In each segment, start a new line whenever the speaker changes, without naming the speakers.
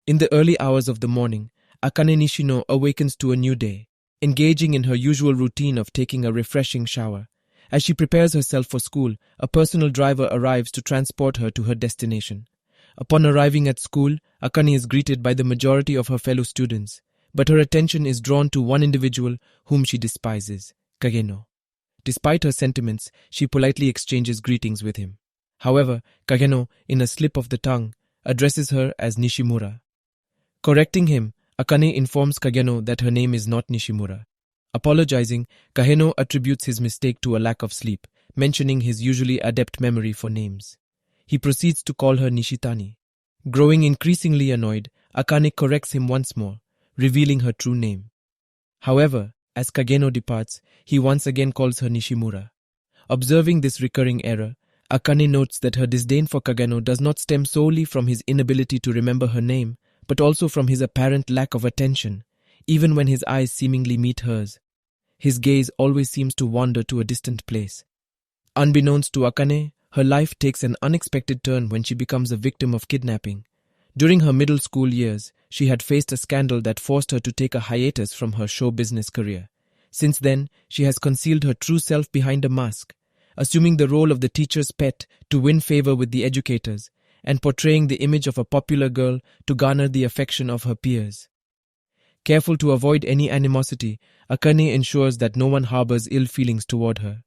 In the early hours of the morning, Akane Nishino awakens to a new day, engaging in her usual routine of taking a refreshing shower. As she prepares herself for school, a personal driver arrives to transport her to her destination. Upon arriving at school, Akane is greeted by the majority of her fellow students, but her attention is drawn to one individual whom she despises, Kageno. Despite her sentiments, she politely exchanges greetings with him. However, Kageno, in a slip of the tongue, addresses her as Nishimura. Correcting him, Akane informs Kageno that her name is not Nishimura. Apologizing, Kageno attributes his mistake to a lack of sleep, mentioning his usually adept memory for names. He proceeds to call her Nishitani. Growing increasingly annoyed, Akane corrects him once more, revealing her true name. However, as Kageno departs, he once again calls her Nishimura. Observing this recurring error, Akane notes that her disdain for Kageno does not stem solely from his inability to remember her name, but also from his apparent lack of attention, even when his eyes seemingly meet hers. His gaze always seems to wander to a distant place. Unbeknownst to Akane, her life takes an unexpected turn when she becomes a victim of kidnapping. During her middle school years, she had faced a scandal that forced her to take a hiatus from her show business career. Since then, she has concealed her true self behind a mask, assuming the role of the teacher's pet to win favor with the educators, and portraying the image of a popular girl to garner the affection of her peers. Careful to avoid any animosity, Akane ensures that no one harbors ill feelings toward her.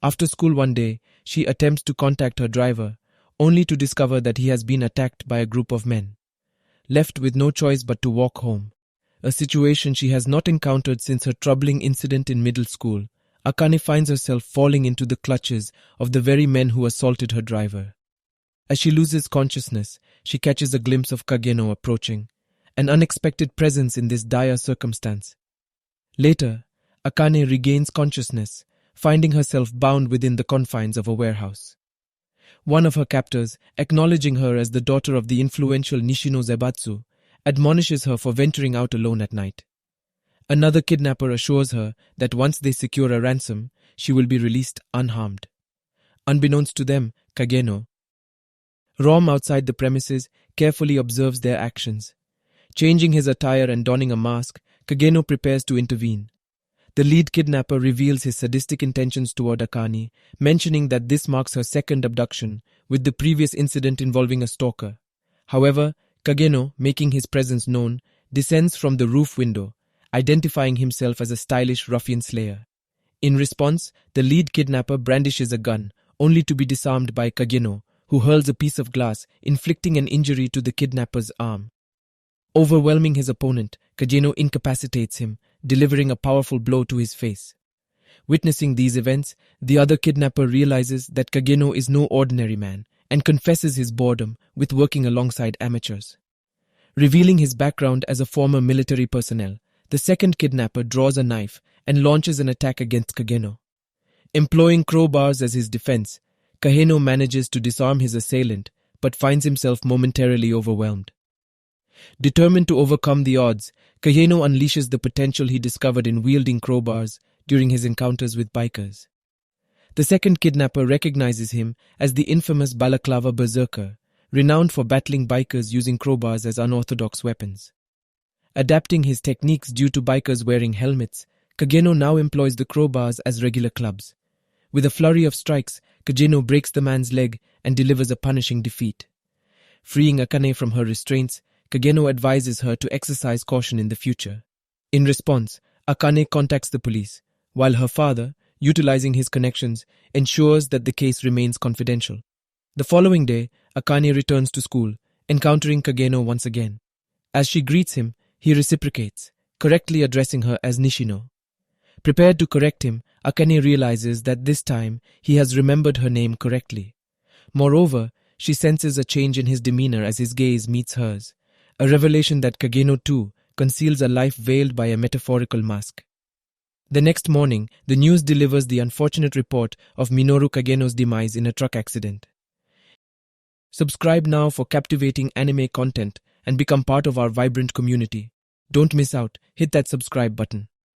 After school one day, she attempts to contact her driver, only to discover that he has been attacked by a group of men. Left with no choice but to walk home, a situation she has not encountered since her troubling incident in middle school, Akane finds herself falling into the clutches of the very men who assaulted her driver. As she loses consciousness, she catches a glimpse of Kageno approaching, an unexpected presence in this dire circumstance. Later, Akane regains consciousness, finding herself bound within the confines of a warehouse. One of her captors, acknowledging her as the daughter of the influential Nishino Zaibatsu, admonishes her for venturing out alone at night. Another kidnapper assures her that once they secure a ransom, she will be released unharmed. Unbeknownst to them, Kageno, Rom outside the premises, carefully observes their actions. Changing his attire and donning a mask, Kageno prepares to intervene. The lead kidnapper reveals his sadistic intentions toward Akane, mentioning that this marks her second abduction, with the previous incident involving a stalker. However, Kageno, making his presence known, descends from the roof window, identifying himself as a stylish ruffian slayer. In response, the lead kidnapper brandishes a gun, only to be disarmed by Kageno, who hurls a piece of glass, inflicting an injury to the kidnapper's arm. Overwhelming his opponent, Kageno incapacitates him, delivering a powerful blow to his face. Witnessing these events, the other kidnapper realizes that Kageno is no ordinary man and confesses his boredom with working alongside amateurs. Revealing his background as a former military personnel, the second kidnapper draws a knife and launches an attack against Kageno. Employing crowbars as his defense, Kageno manages to disarm his assailant but finds himself momentarily overwhelmed. Determined to overcome the odds, Kageno unleashes the potential he discovered in wielding crowbars during his encounters with bikers. The second kidnapper recognizes him as the infamous balaclava berserker, renowned for battling bikers using crowbars as unorthodox weapons. Adapting his techniques due to bikers wearing helmets, Kageno now employs the crowbars as regular clubs. With a flurry of strikes, Kageno breaks the man's leg and delivers a punishing defeat. Freeing Akane from her restraints, Kageno advises her to exercise caution in the future. In response, Akane contacts the police, while her father, utilizing his connections, ensures that the case remains confidential. The following day, Akane returns to school, encountering Kageno once again. As she greets him, he reciprocates, correctly addressing her as Nishino. Prepared to correct him, Akane realizes that this time he has remembered her name correctly. Moreover, she senses a change in his demeanor as his gaze meets hers, a revelation that Kageno too conceals a life veiled by a metaphorical mask. The next morning, the news delivers the unfortunate report of Minoru Kageno's demise in a truck accident. Subscribe now for captivating anime content and become part of our vibrant community. Don't miss out. Hit that subscribe button.